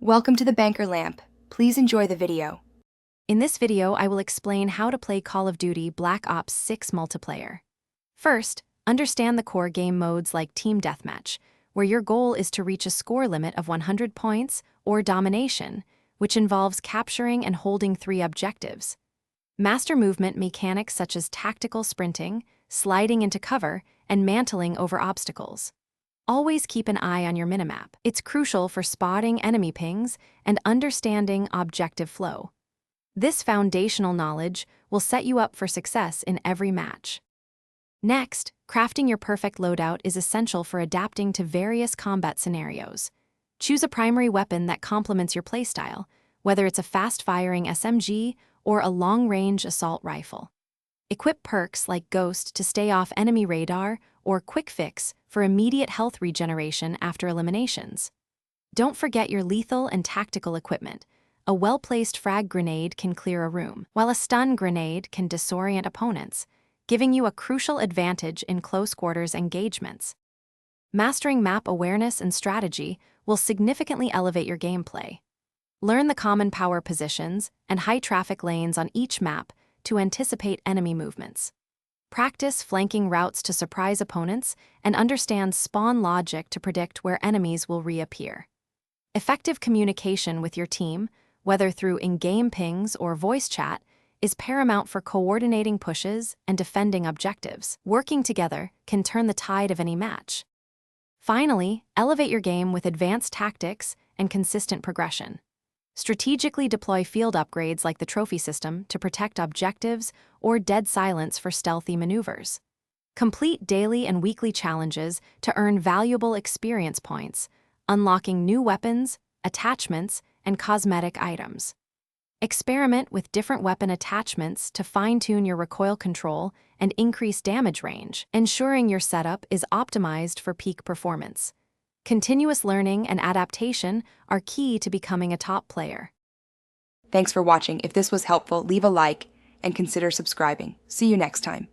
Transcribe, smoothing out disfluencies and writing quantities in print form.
Welcome to the Banker Lamp. Please enjoy the video. In this video, I will explain how to play Call of Duty Black Ops 6 multiplayer. First, understand the core game modes like Team Deathmatch, where your goal is to reach a score limit of 100 points, or Domination, which involves capturing and holding 3 objectives. Master movement mechanics such as tactical sprinting, sliding into cover, and mantling over obstacles. Always keep an eye on your minimap. It's crucial for spotting enemy pings and understanding objective flow. This foundational knowledge will set you up for success in every match. Next, crafting your perfect loadout is essential for adapting to various combat scenarios. Choose a primary weapon that complements your playstyle, whether it's a fast-firing SMG or a long-range assault rifle. Equip perks like Ghost to stay off enemy radar or Quick Fix for immediate health regeneration after eliminations. Don't forget your lethal and tactical equipment. A well-placed frag grenade can clear a room, while a stun grenade can disorient opponents, giving you a crucial advantage in close quarters engagements. Mastering map awareness and strategy will significantly elevate your gameplay. Learn the common power positions and high traffic lanes on each map to anticipate enemy movements. Practice flanking routes to surprise opponents and understand spawn logic to predict where enemies will reappear. Effective communication with your team, whether through in-game pings or voice chat, is paramount for coordinating pushes and defending objectives. Working together can turn the tide of any match. Finally, elevate your game with advanced tactics and consistent progression. Strategically deploy field upgrades like the trophy system to protect objectives or dead silence for stealthy maneuvers. Complete daily and weekly challenges to earn valuable experience points, unlocking new weapons, attachments, and cosmetic items. Experiment with different weapon attachments to fine-tune your recoil control and increase damage range, ensuring your setup is optimized for peak performance. Continuous learning and adaptation are key to becoming a top player. Thanks for watching. If this was helpful, leave a like and consider subscribing. See you next time.